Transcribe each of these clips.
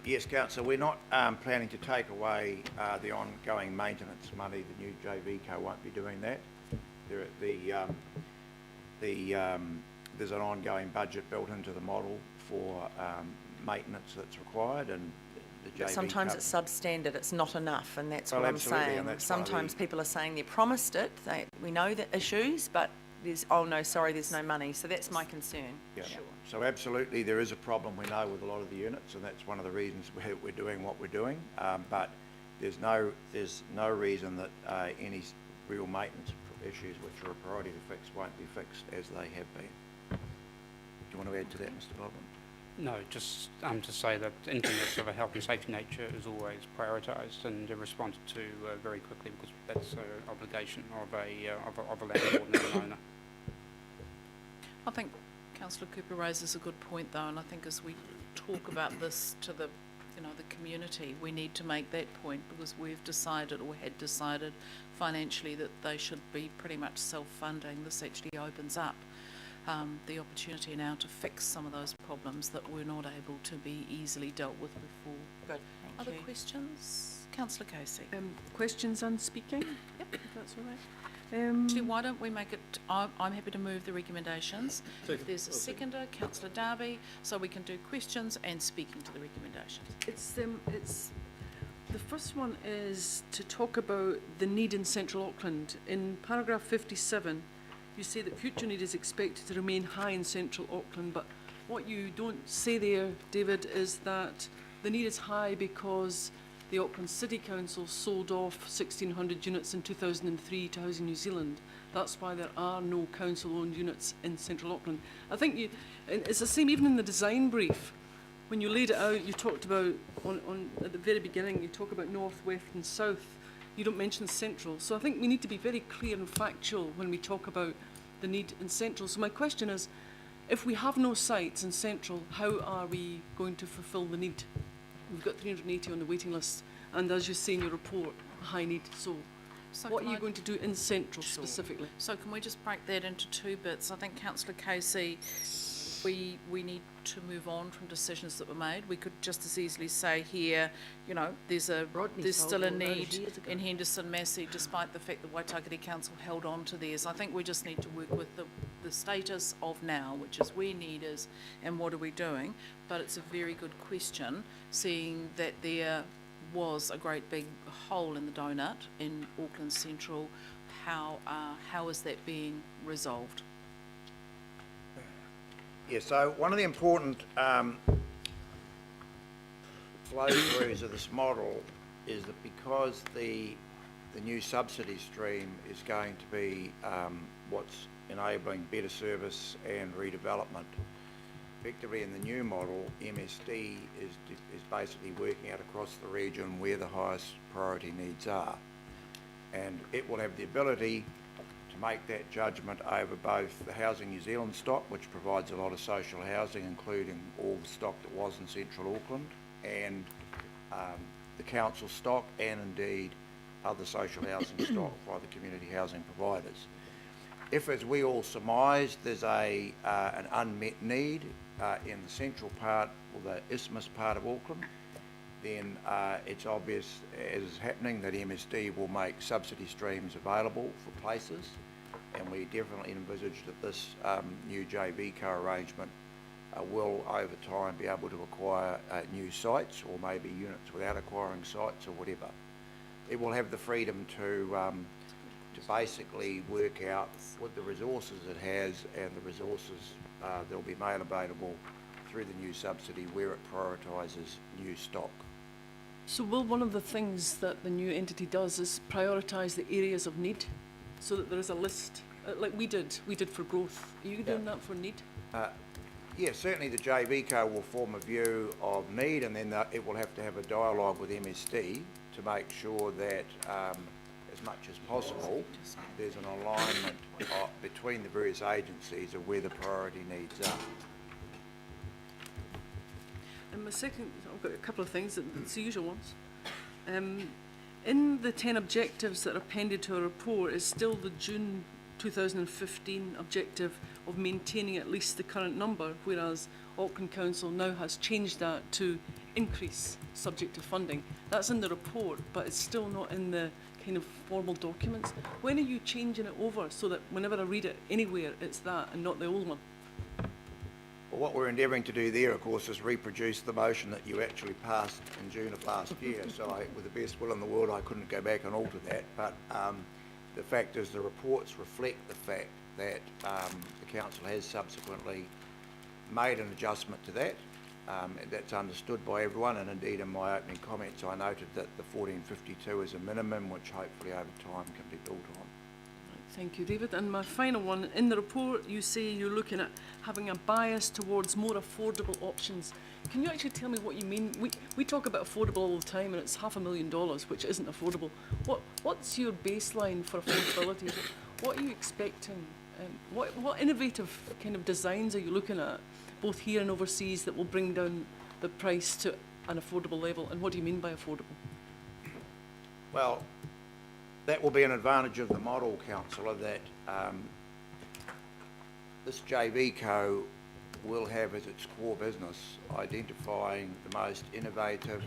Yes, Councillor, we're not planning to take away the ongoing maintenance money. The new JV Co won't be doing that. There's an ongoing budget built into the model for maintenance that's required, and the JV sometimes Co it's substandard, it's not enough, and that's Well, what I'm absolutely, saying. and that's Sometimes people are saying they're promised it, we know the issues, but there's, oh no, sorry, there's no money. So that's my concern. Yeah. Sure. So absolutely there is a problem, we know, with a lot of the units, and that's one of the reasons we're doing what we're doing. But there's no reason that any real maintenance issues which are a priority to fix won't be fixed as they have been. Do you want to add to that, Mr. Baldwin? No, just to say that incidents of a health and safety nature is always prioritised and responded to very quickly, because that's an obligation of a landlord and an owner. I think Councillor Cooper raises a good point though, and I think as we talk about this to the community, we need to make that point, because we've decided, or had decided financially, that they should be pretty much self-funding. This actually opens up the opportunity now to fix some of those problems that were not able to be easily dealt with before. Good, thank Other you. questions? Councillor Casey. Questions on speaking? Yep. If that's all right. Actually, why don't we make it, I'm happy to move the recommendations. If there's a seconder, Councillor Darby, so we can do questions and speaking to the recommendations. It's the first one is to talk about the need in Central Auckland. In paragraph 57, you say that future need is expected to remain high in Central Auckland, but what you don't say there, David, is that the need is high because the Auckland City Council sold off 1,600 units in 2003 to Housing New Zealand. That's why there are no council-owned units in Central Auckland. I think it's the same even in the design brief. When you laid it out, you talked about, at the very beginning, you talk about north, west and south. You don't mention central. So I think we need to be very clear and factual when we talk about the need in central. So my question is, if we have no sites in central, how are we going to fulfil the need? We've got 380 on the waiting list, and as you say in your report, high need. So what are you going to do in central specifically? So can we just break that into two bits? I think Councillor Casey, we need to move on from decisions that were made. We could just as easily say here, there's still a need in Henderson Massey, despite the fact that Waitakere Council held on to theirs. I think we just need to work with the status of now, which is where need is and what are we doing. But it's a very good question, seeing that there was a great big hole in the donut in Auckland Central. How is that being resolved? Yeah, so one of the important flow-throughs of this model is that because the new subsidy stream is going to be what's enabling better service and redevelopment, effectively in the new model, MSD is basically working out across the region where the highest priority needs are. And it will have the ability to make that judgment over both the Housing New Zealand stock, which provides a lot of social housing, including all the stock that was in Central Auckland, and the council stock, and indeed other social housing stock by the community housing providers. If, as we all surmise, there's an unmet need in the central part, or the isthmus part of Auckland, then it's obvious, as is happening, that MSD will make subsidy streams available for places, and we definitely envisage that this new JV co-arrangement will over time be able to acquire new sites, or maybe units without acquiring sites, or whatever. It will have the freedom to basically work out with the resources it has and the resources that will be made available through the new subsidy where it prioritises new stock. So will one of the things that the new entity does is prioritise the areas of need, so that there is a list, like we did for growth? Are you doing that for need? Yeah, certainly the JV Co will form a view of need, and then it will have to have a dialogue with MSD to make sure that as much as possible there's an alignment between the various agencies of where the priority needs are. And my second, I've got a couple of things, it's the usual ones. In the 10 objectives that are appended to a report is still the June 2015 objective of maintaining at least the current number, whereas Auckland Council now has changed that to increase subject to funding. That's in the report, but it's still not in the kind of formal documents. When are you changing it over so that whenever I read it anywhere, it's that and not the old one? Well, what we're endeavouring to do there, of course, is reproduce the motion that you actually passed in June of last year. So with the best will in the world, I couldn't go back and alter that. But the fact is the reports reflect the fact that the council has subsequently made an adjustment to that. And that's understood by everyone, and indeed in my opening comments I noted that the 1452 is a minimum which hopefully over time can be built on. Thank you, David. And my final one, in the report you say you're looking at having a bias towards more affordable options. Can you actually tell me what you mean? We talk about affordable all the time and it's $500,000, which isn't affordable. What's your baseline for affordability? What are you expecting? What innovative kind of designs are you looking at, both here and overseas, that will bring down the price to an affordable level? And what do you mean by affordable? Well, that will be an advantage of the model, councillor, that this JV Co will have as its core business identifying the most innovative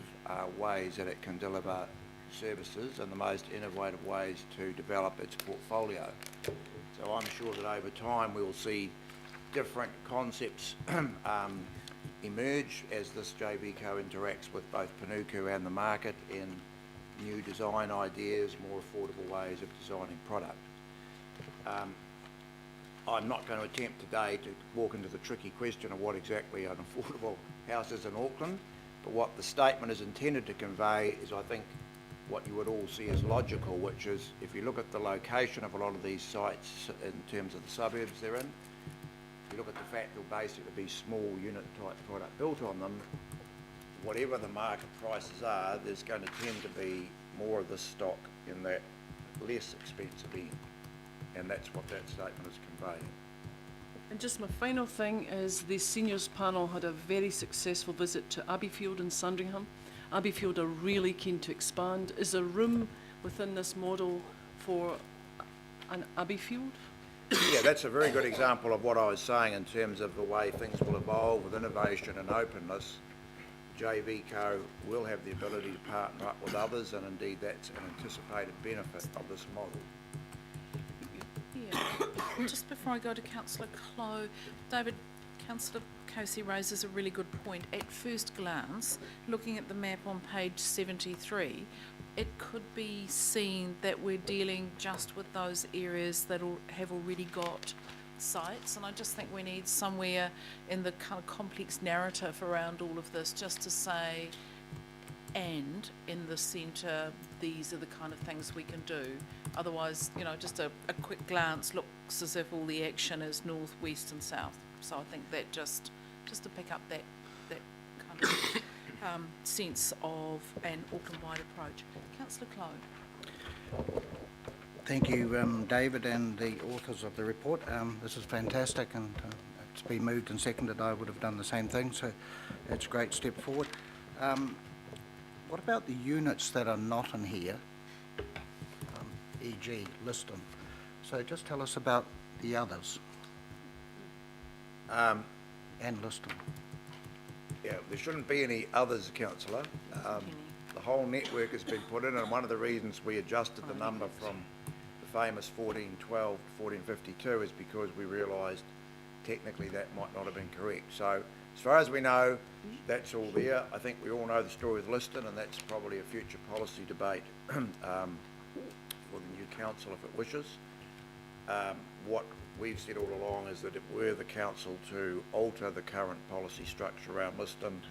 ways that it can deliver services and the most innovative ways to develop its portfolio. So I'm sure that over time we will see different concepts emerge as this JV Co interacts with both Panuku and the market in new design ideas, more affordable ways of designing product. I'm not going to attempt today to walk into the tricky question of what exactly an affordable house is in Auckland, but what the statement is intended to convey is, I think, what you would all see as logical, which is if you look at the location of a lot of these sites in terms of the suburbs they're in, you look at the fact they'll basically be small unit type product built on them, whatever the market prices are, there's going to tend to be more of this stock in that less expensive end. And that's what that statement is conveying. And just my final thing is the seniors panel had a very successful visit to Abbeyfield and Sandringham. Abbeyfield are really keen to expand. Is there room within this model for an Abbeyfield? Yeah, that's a very good example of what I was saying in terms of the way things will evolve with innovation and openness. JV Co will have the ability to partner up with others, and indeed that's an anticipated benefit of this model. Yeah. Just before I go to Councillor Clow, David, Councillor Casey raises a really good point. At first glance, looking at the map on page 73, it could be seen that we're dealing just with those areas that have already got sites, and I just think we need somewhere in the kind of complex narrative around all of this just to say, and in the centre, these are the kind of things we can do. Otherwise, you know, just a quick glance looks as if all the action is north, west and south. So I think that just to pick up that kind of sense of an Auckland-wide approach. Councillor Clow. Thank you, David, and the authors of the report. This is fantastic, and it's been moved and seconded. I would have done the same thing, so it's a great step forward. What about the units that are not in here, e.g. Liston? So just tell us about the others. And Liston. Yeah, there shouldn't be any others, councillor. The whole network has been put in, and one of the reasons we adjusted the number from the famous 1412 to 1452 is because we realised technically that might not have been correct. So as far as we know, that's all there. I think we all know the story with Liston, and that's probably a future policy debate for the new council if it wishes. What we've said all along is that if we're the council to alter the current policy structure around Liston,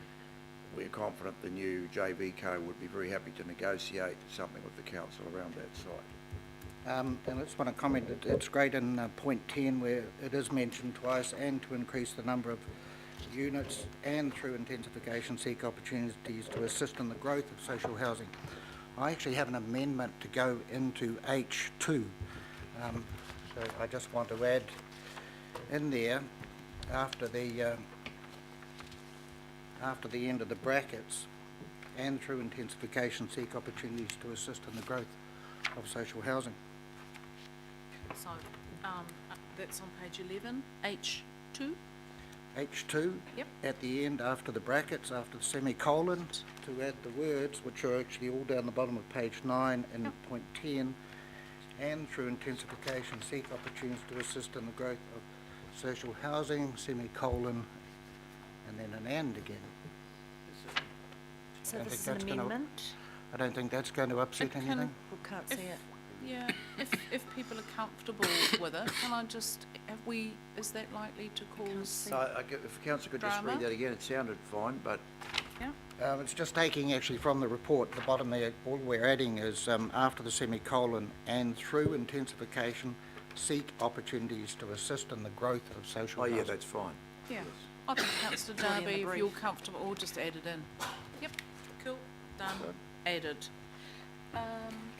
we're confident the new JV Co would be very happy to negotiate something with the council around that site. And I just want to comment that it's great in point 10 where it is mentioned twice, and to increase the number of units and through intensification seek opportunities to assist in the growth of social housing. I actually have an amendment to go into H2. So I just want to add in there after the end of the brackets, and through intensification seek opportunities to assist in the growth of social housing. So that's on page 11, H2. H2. Yep. At the end, after the brackets, after the semicolon, to add the words, which are actually all down the bottom of page 9 in point 10, and through intensification seek opportunities to assist in the growth of social housing, semicolon, and then an and again. So don't this is think an that's gonna- amendment? I don't think that's going to upset It can- anything. We can't see it. Yeah, if people are comfortable with it, can I just, is that likely to cause, So if council could just Drama? read that again, it sounded fine, but yeah? It's just taking actually from the report, the bottom there, all we're adding is after the semicolon and through intensification, seek opportunities to assist in the growth of social oh housing. yeah, that's fine. Yeah, I think councillor Already in Darby, the if you're brief. comfortable, or just add it in. Yep, cool, done, added.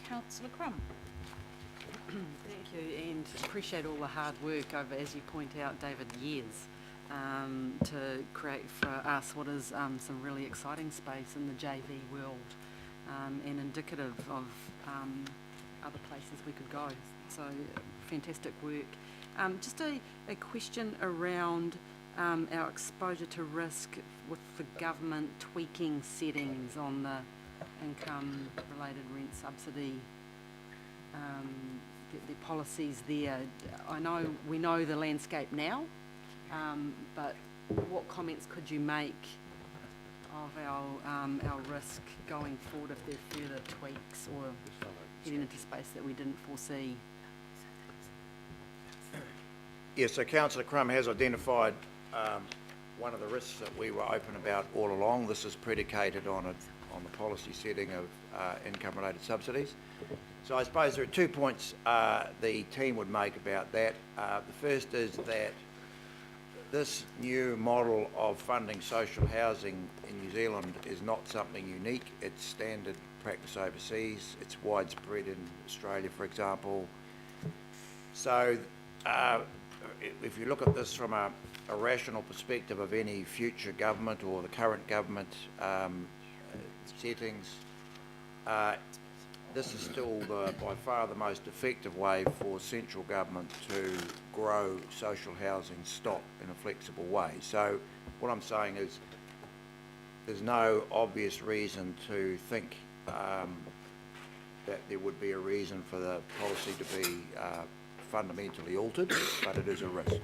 Councillor Crum. Thank you, and appreciate all the hard work over, as you point out, David, years to create for us what is some really exciting space in the JV world and indicative of other places we could go. So fantastic work. Just a question around our exposure to risk with the government tweaking settings on the income-related rent subsidy, the policies there. We know the landscape now, but what comments could you make of our risk going forward if there are further tweaks or getting into space that we didn't foresee? Yeah, so councillor Crum has identified one of the risks that we were open about all along. This is predicated on the policy setting of income-related subsidies. So I suppose there are 2 points the team would make about that. The first is that this new model of funding social housing in New Zealand is not something unique. It's standard practice overseas. It's widespread in Australia, for example. So if you look at this from a rational perspective of any future government or the current government settings, this is still by far the most effective way for central government to grow social housing stock in a flexible way. So what I'm saying is there's no obvious reason to think that there would be a reason for the policy to be fundamentally altered, but it is a risk.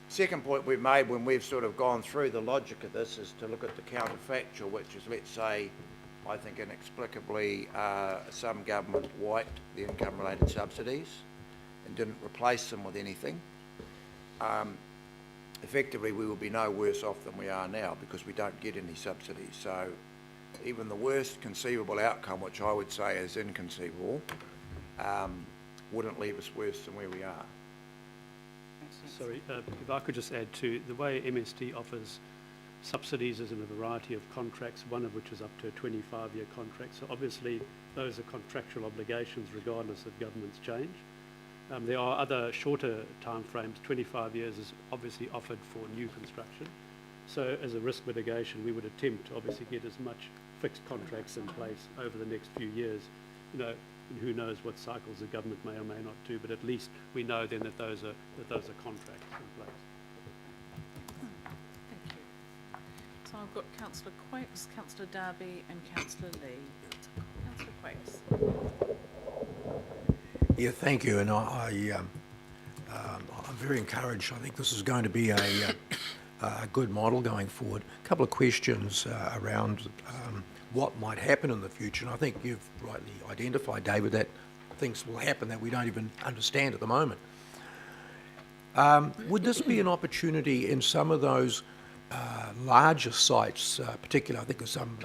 Second point we've made when we've sort of gone through the logic of this is to look at the counterfactual, which is, let's say, I think inexplicably some government wiped the income-related subsidies and didn't replace them with anything. Effectively, we will be no worse off than we are now because we don't get any subsidies. So even the worst conceivable outcome, which I would say is inconceivable, wouldn't leave us worse than where we are. Sorry, if I could just add to the way MSD offers subsidies is in a variety of contracts, one of which is up to a 25-year contract. So obviously those are contractual obligations regardless of government's change. There are other shorter timeframes. 25 years is obviously offered for new construction. So as a risk mitigation, we would attempt to obviously get as much fixed contracts in place over the next few years. You know, and who knows what cycles the government may or may not do, but at least we know then that those are contracts in place. Thank you. So I've got councillor Quakes, councillor Darby and councillor Lee. Councillor Quakes. Yeah, thank you, and I'm very encouraged. I think this is going to be a good model going forward. A couple of questions around what might happen in the future, and I think you've rightly identified, David, that things will happen that we don't even understand at the moment. Would this be an opportunity in some of those larger sites, particularly I think there's some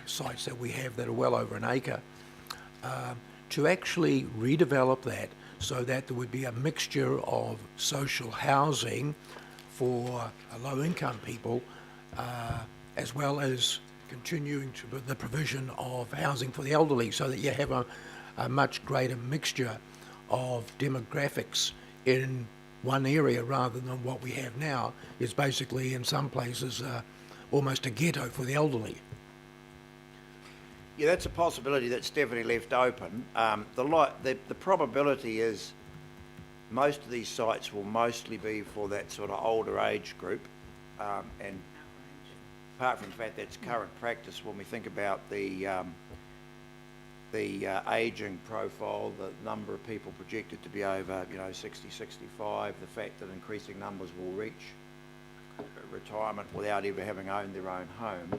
sites that we have that are well over an acre, to actually redevelop that so that there would be a mixture of social housing for low-income people as well as continuing to the provision of housing for the elderly, so that you have a much greater mixture of demographics in one area rather than what we have now is basically in some places almost a ghetto for the elderly. Yeah, that's a possibility that's definitely left open. The probability is most of these sites will mostly be for that sort of older age group, and apart from the fact that's current practice, when we think about the ageing profile, the number of people projected to be over, 60, 65, the fact that increasing numbers will reach retirement without ever having owned their own home,